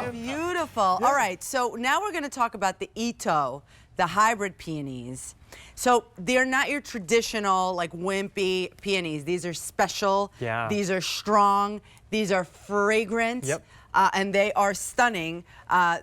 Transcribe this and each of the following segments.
Oh, beautiful. Yeah. All right, so now we're going to talk about the Itoh, the hybrid peonies. So they're not your traditional, like, wimpy peonies. These are special. Yeah. These are strong. These are fragrant. Yep. And they are stunning.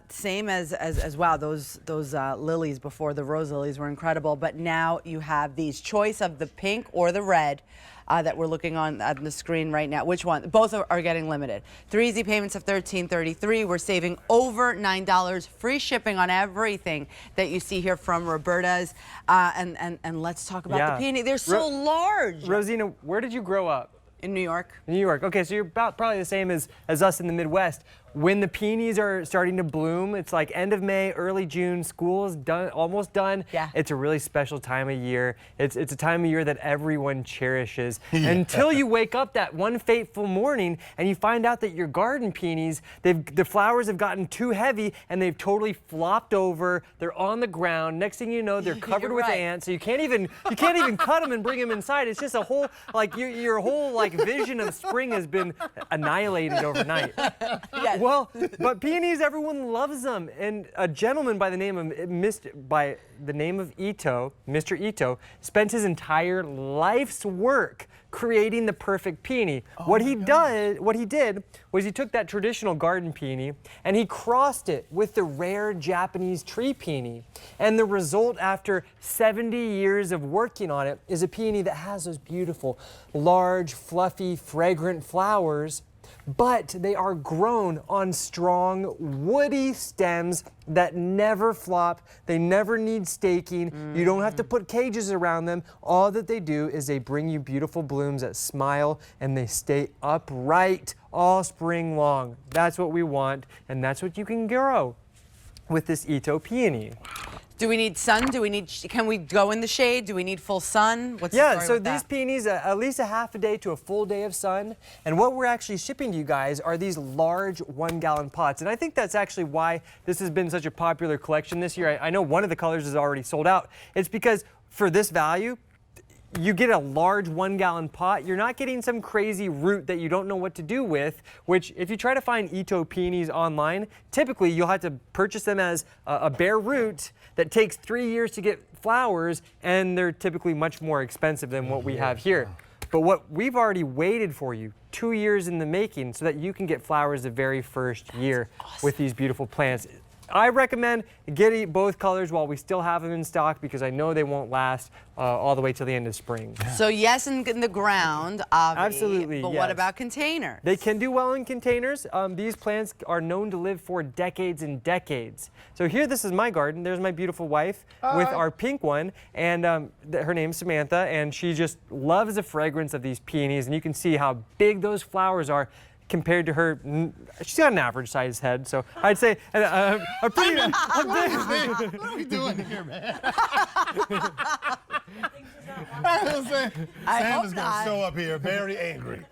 Same as wow, those lilies before, the rose lilies, were incredible. But now you have these choice of the pink or the red that we're looking on the screen right now. Which one? Both are getting limited. 3 easy payments of $13.33. We're saving over $9. Free shipping on everything that you see here from Roberta's. And let's talk about the peony. They're so large. Rosina, where did you grow up? In New York. New York. Okay, so you're about probably the same as us in the Midwest. When the peonies are starting to bloom, it's like end of May, early June, school is done, almost done. Yeah. It's a really special time of year. It's a time of year that everyone cherishes. Until you wake up that one fateful morning and you find out that your garden peonies, the flowers have gotten too heavy and they've totally flopped over. They're on the ground. Next thing you know, they're covered with ants. So you can't even cut them and bring them inside. It's just a whole, like, your whole, like, vision of spring has been annihilated overnight. Yes. Well, but peonies, everyone loves them, and a gentleman by the name of Mr. Itoh, spent his entire life's work creating the perfect peony. What he did was he took that traditional garden peony and he crossed it with the rare Japanese tree peony. And the result, after 70 years of working on it, is a peony that has those beautiful, large, fluffy, fragrant flowers, but they are grown on strong, woody stems that never flop. They never need staking. You don't have to put cages around them. All that they do is they bring you beautiful blooms that smile, and they stay upright all spring long. That's what we want, and that's what you can grow with this Itoh peony. Do we need sun? Can we go in the shade? Do we need full sun? What's the story so with these peonies, at least a half a day to a full day of sun. And what we're actually shipping to you guys are these large 1-gallon pots. And I think that's actually why this has been such a popular collection this year. I know one of the colors is already sold out. It's because for this value, you get a large 1-gallon pot. You're not getting some crazy root that you don't know what to do with, which if you try to find Itoh peonies online, typically you'll have to purchase them as a bare root that takes 3 years to get flowers, and they're typically much more expensive than what we have here. But what we've already waited for you, 2 years in the making, so that you can get flowers the very first year with these beautiful plants. I recommend getting both colors while we still have them in stock, because I know they won't last all the way till the end of spring. So yes, in the ground, obviously. Absolutely, But what about containers? They can do well in containers. These plants are known to live for decades and decades. So here, this is my garden. There's my beautiful wife with our pink one, and her name's Samantha, and she just loves the fragrance of these peonies, and you can see how big those flowers are compared to her. She's got an average sized head, so I'd say a pretty. What are we doing here, man? Sam is going to show up here very angry.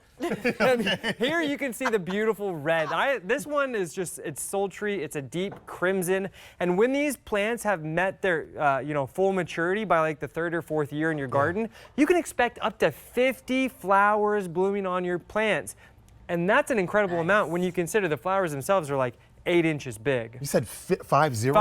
And here you can see the beautiful red. This one is just, it's sultry, it's a deep crimson. And when these plants have met their full maturity by like the 3rd or 4th year in your garden, you can expect up to 50 flowers blooming on your plants. And that's an incredible amount when you consider the flowers themselves are like 8 inches big. You said 50? 50.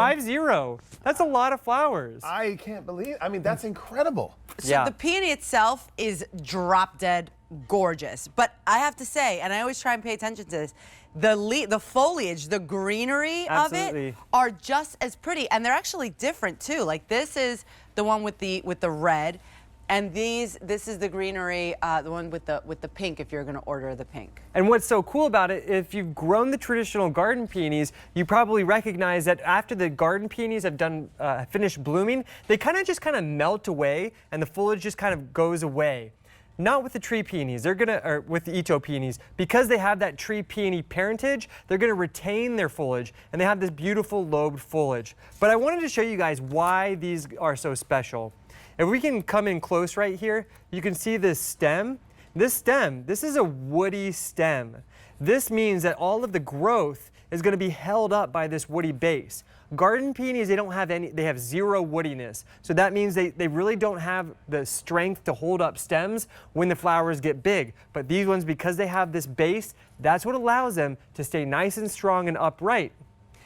That's a lot of flowers. I can't believe, that's incredible. So the peony itself is drop dead gorgeous. But I have to say, and I always try and pay attention to this, the foliage, the greenery of it are just as pretty. And they're actually different too. Like this is the one with the red. And this is the greenery, the one with the pink, if you're going to order the pink. And what's so cool about it, if you've grown the traditional garden peonies, you probably recognize that after the garden peonies have done finished blooming, they kind of melt away, and the foliage just kind of goes away. Not with the tree peonies. They're gonna, with the Itoh peonies, because they have that tree peony parentage, they're gonna retain their foliage, and they have this beautiful lobed foliage. But I wanted to show you guys why these are so special. If we can come in close right here, you can see this stem. This is a woody stem. This means that all of the growth is going to be held up by this woody base. Garden peonies, they don't have any, they have zero woodiness. So that means they really don't have the strength to hold up stems when the flowers get big. But these ones, because they have this base, that's what allows them to stay nice and strong and upright.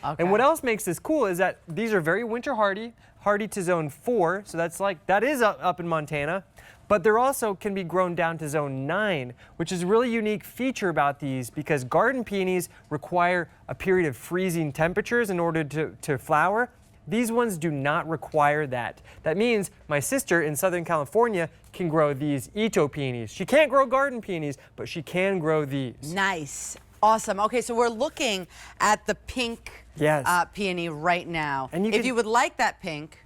Okay. And what else makes this cool is that these are very winter hardy to zone 4. So that is up in Montana. But they're also can be grown down to zone 9, which is a really unique feature about these because garden peonies require a period of freezing temperatures in order to flower. These ones do not require that. That means my sister in Southern California can grow these Itoh peonies. She can't grow garden peonies, but she can grow these. Nice. Awesome. Okay, so we're looking at the pink peony right now. And if you would like that pink,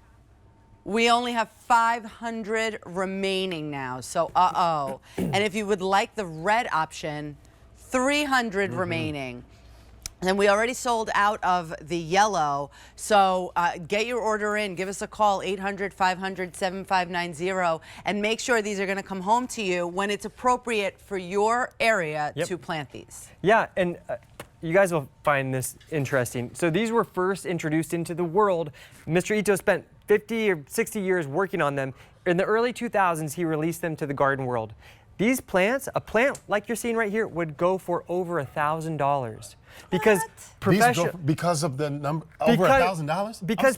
we only have 500 remaining now, so and if you would like the red option, 300 remaining. And we already sold out of the yellow, so get your order in. Give us a call, 800-500-7590, and make sure these are going to come home to you when it's appropriate for your area to plant these. Yeah, and you guys will find this interesting. So these were first introduced into the world. Mr. Itoh spent 50 or 60 years working on them. In the early 2000s, he released them to the garden world. These plants, a plant like you're seeing right here, would go for over $1,000 because because of the number over $1,000. Because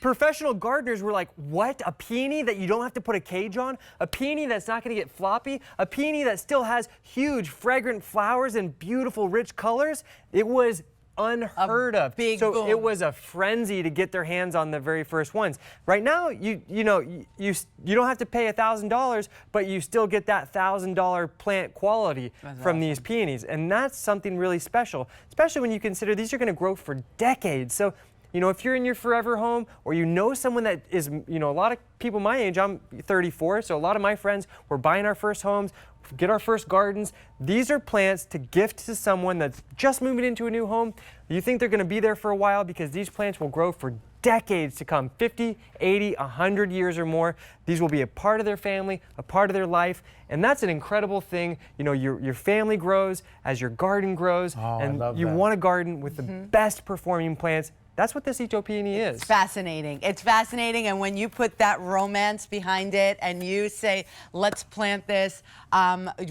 professional gardeners were like, what? A peony that you don't have to put a cage on? A peony that's not going to get floppy? A peony that still has huge fragrant flowers and beautiful rich colors? It was unheard of. So it was a frenzy to get their hands on the very first ones. Right now, you don't have to pay $1,000, but you still get that $1,000 plant quality from these peonies, and that's something really special. Especially when you consider these are going to grow for decades. So, if you're in your forever home, or someone that is, a lot of people my age, I'm 34, so a lot of my friends were buying our first homes, get our first gardens. These are plants to gift to someone that's just moving into a new home. You think they're going to be there for a while because these plants will grow for decades to come, 50, 80, 100 years or more. These will be a part of their family, a part of their life, and that's an incredible thing. Your family grows as your garden grows, and you want a garden with the best performing plants. That's what this Itoh peony is. It's fascinating. It's fascinating, and when you put that romance behind it, and you say, "Let's plant this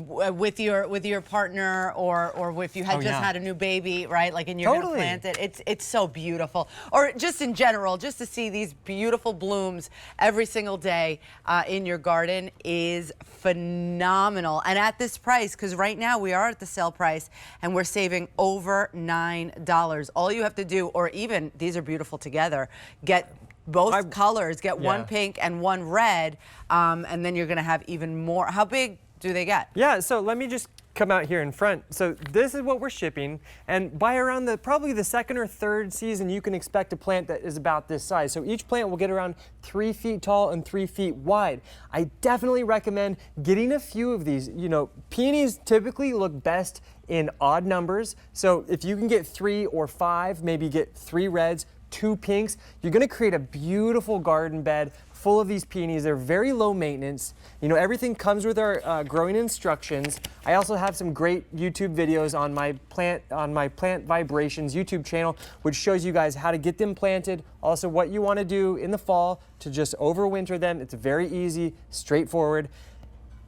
with your partner," or if you had had a new baby, right? Like, and you're going to plant it. It's so beautiful. Or just in general, just to see these beautiful blooms every single day in your garden is phenomenal. And at this price, because right now we are at the sale price, and we're saving over $9. All you have to do, or even these are beautiful together, get both colors, get one pink and one red, and then you're going to have even more. How big do they get? Yeah, so let me just come out here in front. So this is what we're shipping, and by around probably the second or third season, you can expect a plant that is about this size. So each plant will get around 3 feet tall and 3 feet wide. I definitely recommend getting a few of these. Peonies typically look best in odd numbers. So if you can get 3 or 5, maybe get 3 reds, 2 pinks, you're going to create a beautiful garden bed full of these peonies. They're very low maintenance. Everything comes with our growing instructions. I also have some great YouTube videos on my Plant Vibrations YouTube channel, which shows you guys how to get them planted, also what you want to do in the fall to just overwinter them. It's very easy, straightforward.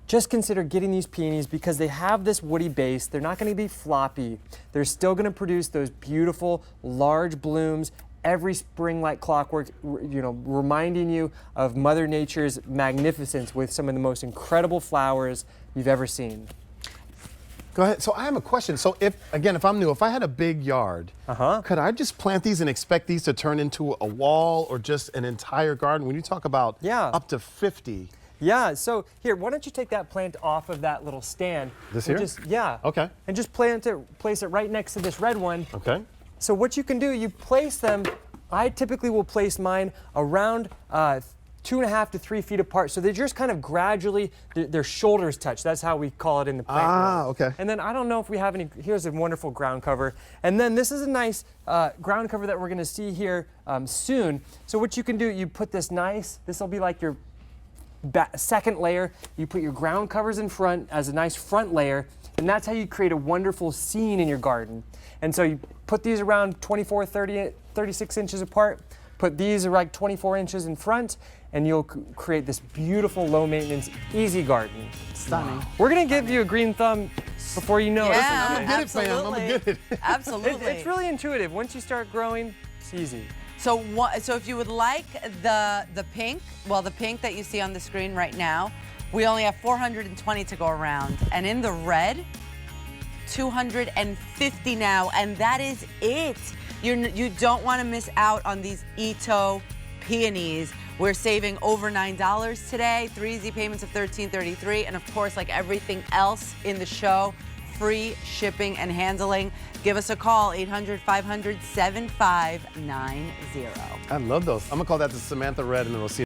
Just consider getting these peonies because they have this woody base. They're not going to be floppy. They're still going to produce those beautiful, large blooms every spring like clockwork, reminding you of Mother Nature's magnificence with some of the most incredible flowers you've ever seen. Go ahead. So I have a question. So if I'm new, if I had a big yard, could I just plant these and expect these to turn into a wall or just an entire garden? When you talk about up to 50. Yeah, so here, why don't you take that plant off of that little stand? This here? Okay. And just place it right next to this red one. Okay. So what you can do, you place them, I typically will place mine around 2.5 to 3 feet apart. So they're just kind of gradually, their shoulders touch. That's how we call it in the plant world. Okay. And then I don't know if we have any, here's a wonderful ground cover. And then this is a nice ground cover that we're gonna see here soon. So what you can do, you put this will be like your second layer. You put your ground covers in front as a nice front layer. And And that's how you create a wonderful scene in your garden. And so you put these around 24, 30, 36 inches apart, put these like 24 inches in front, and you'll create this beautiful, low maintenance, easy garden. Stunning. Wow. We're gonna give you a green thumb before you know it. Yeah, I'm gonna get it, fam. I'm gonna get it. Absolutely. It's really intuitive. Once you start growing, it's easy. So if you would like the pink, well, the pink that you see on the screen right now, we only have 420 to go around. And in the red, 250 now, and that is it. You don't want to miss out on these Itoh peonies. We're saving over $9 today, 3 easy payments of $13.33, and of course, like everything else in the show, free shipping and handling. Give us a call, 800-500-7590. I love those. I'm gonna call that the Samantha Red, and then we'll see